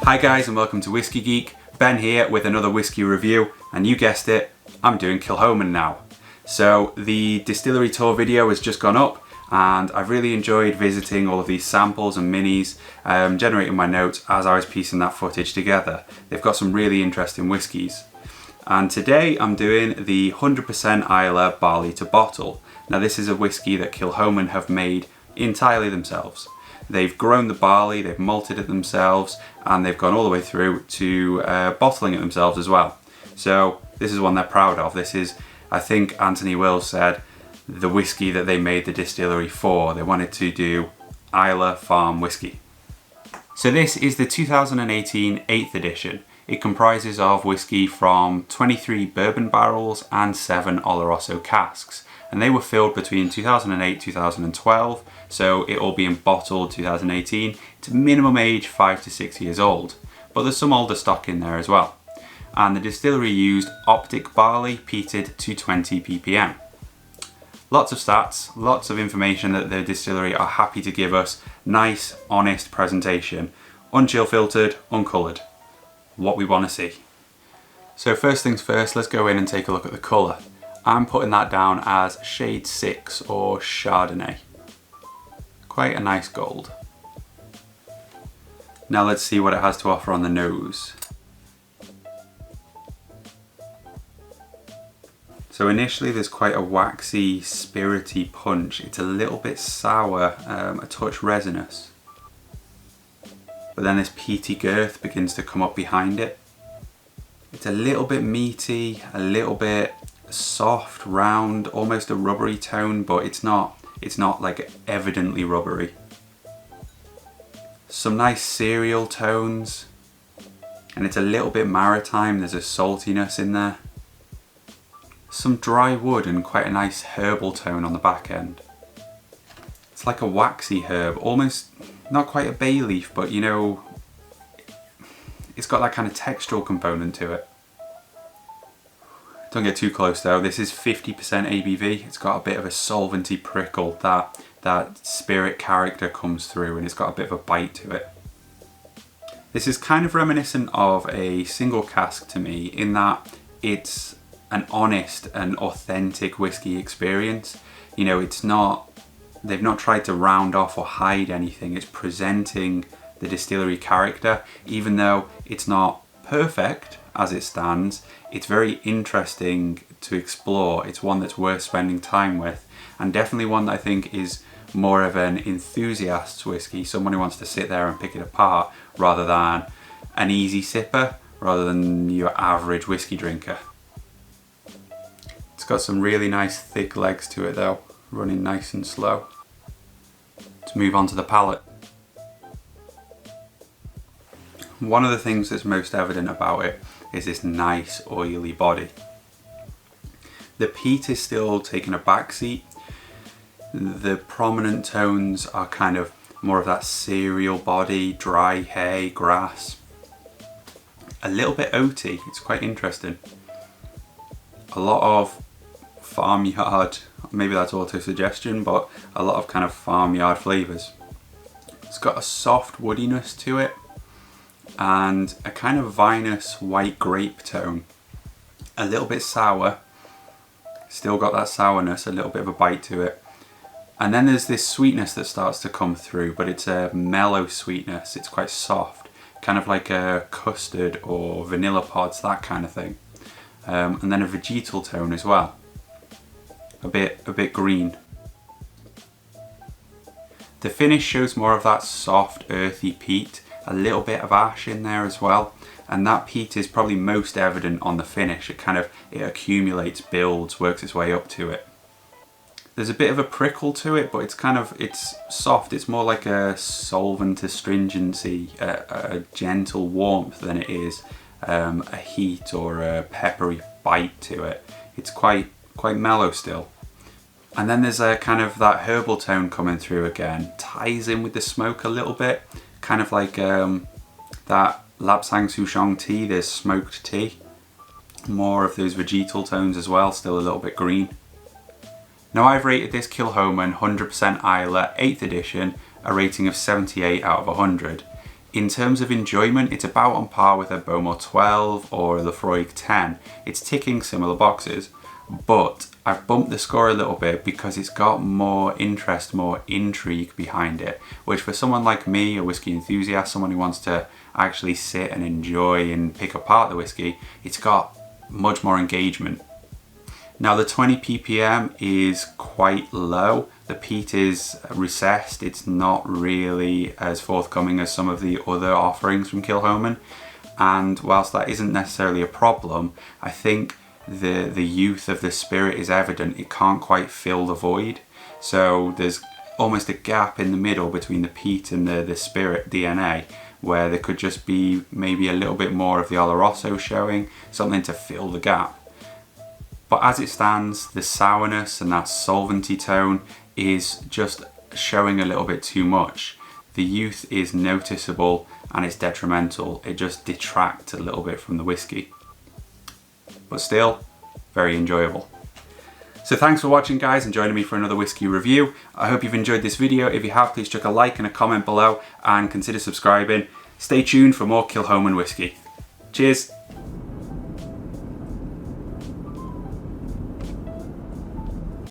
Hi guys and welcome to Whisky Geek. Ben here with another whisky review, and you guessed it, I'm doing Kilchoman now. So the distillery tour video has just gone up and I've really enjoyed visiting all of these samples and minis, generating my notes as I was piecing that footage together. They've got some really interesting whiskies. And today I'm doing the 100% Islay Barley to bottle. Now this is a whisky that Kilchoman have made entirely themselves. They've grown the barley, they've malted it themselves, and they've gone all the way through to bottling it themselves as well. So this is one they're proud of. This is, I think Anthony Wills said, the whisky that they made the distillery for. They wanted to do Islay farm whisky. So this is the 2018 8th edition. It comprises of whisky from 23 bourbon barrels and 7 Oloroso casks. And they were filled between 2008-2012, so it all being bottled 2018. It's a minimum age 5 to 6 years old, but there's some older stock in there as well. And the distillery used optic barley peated to 20 ppm. Lots of stats, lots of information that the distillery are happy to give us. Nice, honest presentation. Unchill filtered, uncoloured. What we want to see. So first things first, let's go in and take a look at the colour. I'm putting that down as shade 6 or Chardonnay. Quite a nice gold. Now let's see what it has to offer on the nose. So initially there's quite a waxy, spirity punch. It's a little bit sour, a touch resinous. But then this peaty girth begins to come up behind it. It's a little bit meaty, a little bit soft, round, almost a rubbery tone, but it's not like evidently rubbery. Some nice cereal tones, and it's a little bit maritime. There's a saltiness in there. Some dry wood and quite a nice herbal tone on the back end. It's like a waxy herb, almost not quite a bay leaf, but you know, it's got that kind of textural component to it. Don't get too close though. This is 50% ABV. It's got a bit of a solventy prickle. That spirit character comes through, and it's got a bit of a bite to it. This is kind of reminiscent of a single cask to me, in that it's an honest and authentic whiskey experience. You know, they've not tried to round off or hide anything. It's presenting the distillery character, even though it's not perfect as it stands. It's very interesting to explore. It's one that's worth spending time with, and definitely one that I think is more of an enthusiast's whiskey, someone who wants to sit there and pick it apart rather than an easy sipper, rather than your average whiskey drinker. It's got some really nice thick legs to it though, running nice and slow. Let's move on to the palate. One of the things that's most evident about it is this nice oily body. The peat is still taking a back seat. The prominent tones are kind of more of that cereal body, dry hay, grass. A little bit oaty, it's quite interesting. A lot of farmyard, maybe that's auto-suggestion, but a lot of kind of farmyard flavours. It's got a soft woodiness to it, and a kind of vinous white grape tone. A little bit sour, still got that sourness, a little bit of a bite to it. And then there's this sweetness that starts to come through, but it's a mellow sweetness. It's quite soft, kind of like a custard or vanilla pods, that kind of thing. And then a vegetal tone as well. A bit green. The finish shows more of that soft, earthy peat. A little bit of ash in there as well, and that peat is probably most evident on the finish. It accumulates, builds, works its way up to it. There's a bit of a prickle to it, but it's soft. It's more like a solvent astringency, a gentle warmth than it is a heat or a peppery bite to it. It's quite mellow still. And then there's a kind of that herbal tone coming through again. Ties in with the smoke a little bit. Kind of like that Lapsang Souchong tea, there's smoked tea. More of those vegetal tones as well, still a little bit green. Now I've rated this Kilchoman 100% Islay 8th edition a rating of 78 out of 100. In terms of enjoyment, it's about on par with a Bowmore 12 or a Lafroig 10. It's ticking similar boxes, but I've bumped the score a little bit because it's got more interest, more intrigue behind it, which for someone like me, a whiskey enthusiast, someone who wants to actually sit and enjoy and pick apart the whiskey, it's got much more engagement. Now the 20 ppm is quite low. The peat is recessed. It's not really as forthcoming as some of the other offerings from Kilchoman. And whilst that isn't necessarily a problem, I think the youth of the spirit is evident. It can't quite fill the void. So there's almost a gap in the middle between the peat and the spirit DNA, where there could just be maybe a little bit more of the Oloroso showing, something to fill the gap. But as it stands, the sourness and that solventy tone is just showing a little bit too much. The youth is noticeable and it's detrimental. It just detracts a little bit from the whiskey. But still, very enjoyable. So thanks for watching, guys, and joining me for another whiskey review. I hope you've enjoyed this video. If you have, please chuck a like and a comment below and consider subscribing. Stay tuned for more Kilchoman whiskey. Cheers.